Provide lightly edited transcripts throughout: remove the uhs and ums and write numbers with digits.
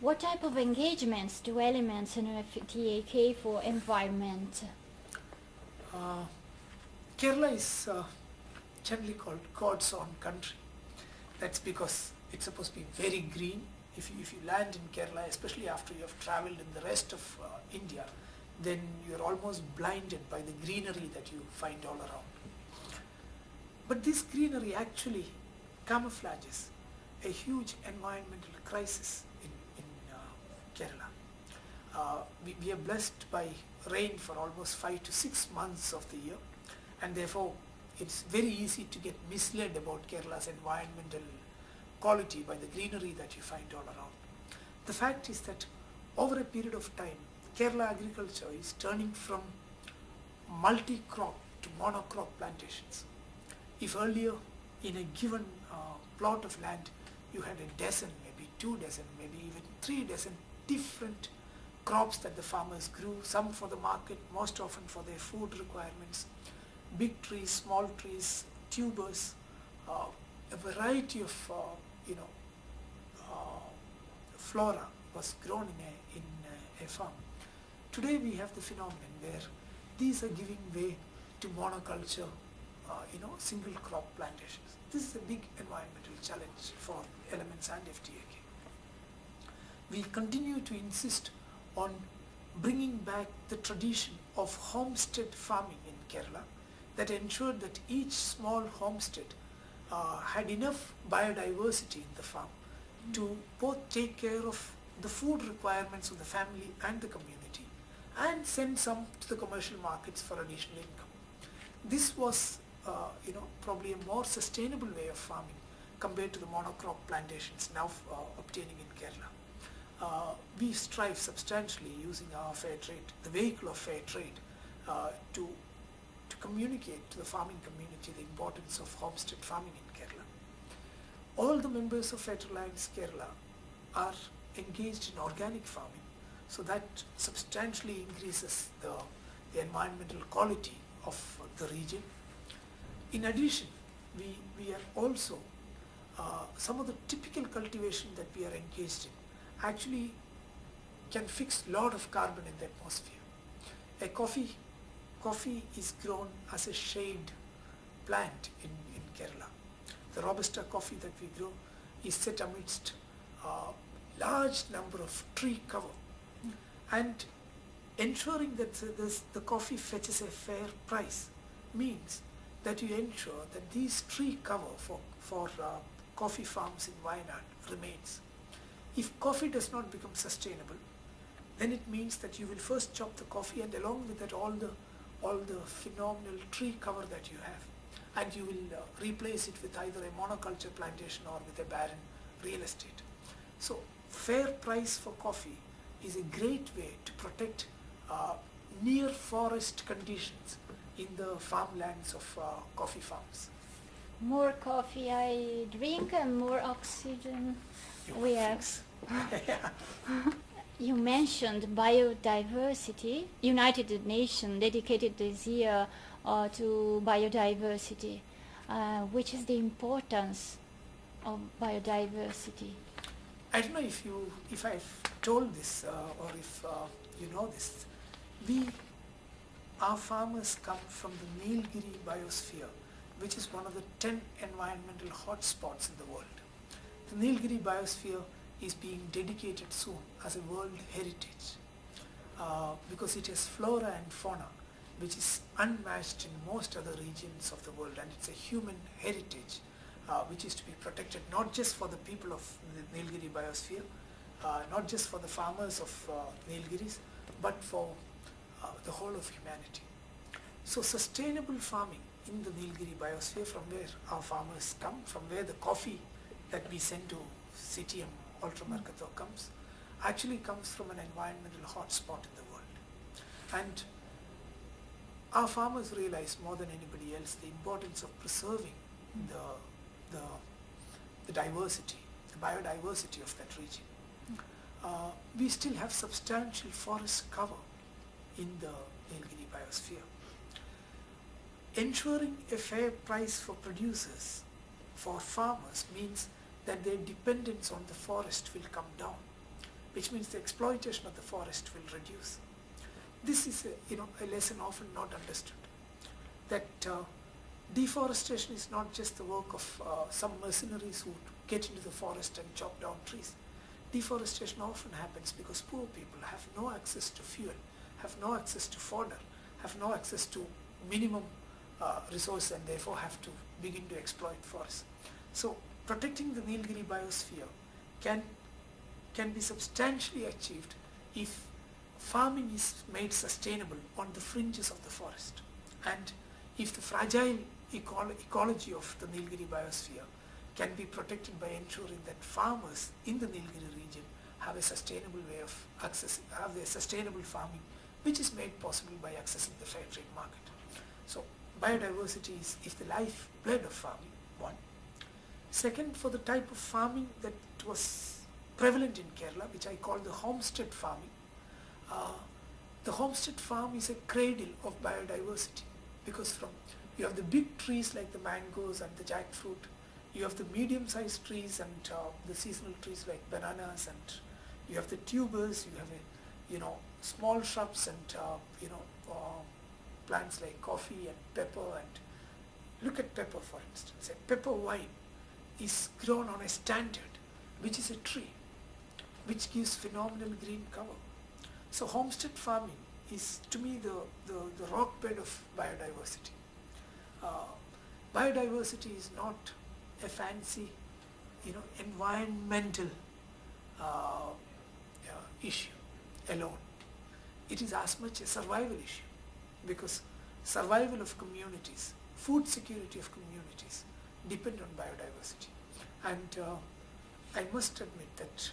What type of engagements do elements in FTAK for environment? Uh, Kerala is generally called God's own country. That's because it's supposed to be very green. If you land in Kerala, especially after you have traveled in the rest of India, then you're almost blinded by the greenery that you find all around. But this greenery actually camouflages a huge environmental crisis in Kerala. We are blessed by rain for almost 5 to 6 months of the year, and therefore it's very easy to get misled about Kerala's environmental quality by the greenery that you find all around. The fact is that over a period of time, Kerala agriculture is turning from multi-crop to monocrop plantations. If earlier in a given plot of land you had a dozen, maybe 2 dozen, maybe even 3 dozen different crops that the farmers grew, some for the market, most often for their food requirements, big trees, small trees, tubers, a variety of flora was grown in a farm. Today we have the phenomenon where these are giving way to monoculture, single crop plantations. This is a big environmental challenge for elements and FTAK. We continue to insist on bringing back the tradition of homestead farming in Kerala that ensured that each small homestead had enough biodiversity in the farm to both take care of the food requirements of the family and the community and send some to the commercial markets for additional income. This was probably a more sustainable way of farming compared to the monocrop plantations now obtaining in Kerala. We strive substantially using our fair trade, the vehicle of fair trade, to communicate to the farming community the importance of homestead farming in Kerala. All the members of Fair Alliance Kerala are engaged in organic farming, so that substantially increases the environmental quality of the region. In addition, we are also, some of the typical cultivation that we are engaged in actually can fix a lot of carbon in the atmosphere. Coffee is grown as a shade plant in Kerala. The Robusta coffee that we grow is set amidst a large number of tree cover, and ensuring that the coffee fetches a fair price means that you ensure that these tree cover for coffee farms in Wayanad remains. If coffee does not become sustainable, then it means that you will first chop the coffee, and along with that all the phenomenal tree cover that you have, and you will replace it with either a monoculture plantation or with a barren real estate. So fair price for coffee is a great way to protect near forest conditions in the farmlands of coffee farms. More coffee I drink and more oxygen we ask. You mentioned biodiversity. United Nations dedicated this year to biodiversity. Which is the importance of biodiversity? I don't know if I've told this or if you know this. Our farmers come from the Nilgiri biosphere, which is one of the 10 environmental hotspots in the world. The Nilgiri biosphere is being dedicated soon as a World Heritage because it has flora and fauna which is unmatched in most other regions of the world, and it's a human heritage which is to be protected not just for the people of the Nilgiri biosphere, not just for the farmers of Nilgiris, but for the whole of humanity. So sustainable farming in the Nilgiri biosphere, from where our farmers come, from where the coffee that we send to City and Ultramercato actually comes from an environmental hotspot in the world. And our farmers realize more than anybody else the importance of preserving the diversity, the biodiversity of that region. We still have substantial forest cover in the Nilgiri biosphere. Ensuring a fair price for producers, for farmers, means that their dependence on the forest will come down, which means the exploitation of the forest will reduce. This is a lesson often not understood, that deforestation is not just the work of some mercenaries who get into the forest and chop down trees. Deforestation often happens because poor people have no access to fuel, have no access to fodder, have no access to minimum resource, and therefore have to begin to exploit forests. So protecting the Nilgiri biosphere can be substantially achieved if farming is made sustainable on the fringes of the forest, and if the fragile ecology of the Nilgiri biosphere can be protected by ensuring that farmers in the Nilgiri region have a sustainable way of have a sustainable farming, which is made possible by accessing the fair trade market. So biodiversity is the lifeblood of farming, one. Second, for the type of farming that was prevalent in Kerala, which I call the homestead farming, the homestead farm is a cradle of biodiversity, because you have the big trees like the mangoes and the jackfruit, you have the medium-sized trees and the seasonal trees like bananas, and you have the tubers, you have small shrubs and plants like coffee and pepper. And look at pepper, for instance. A pepper vine is grown on a standard, which is a tree, which gives phenomenal green cover. So homestead farming is, to me, the rock bed of biodiversity. Biodiversity is not a fancy, environmental issue alone. It is as much a survival issue, because survival of communities, food security of communities depend on biodiversity. And I must admit that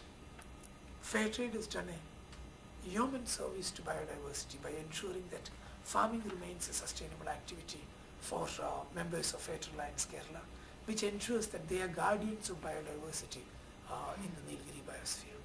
fair trade has done a yeoman service to biodiversity by ensuring that farming remains a sustainable activity for members of Fair Trade Alliance Kerala, which ensures that they are guardians of biodiversity in the Nilgiri biosphere.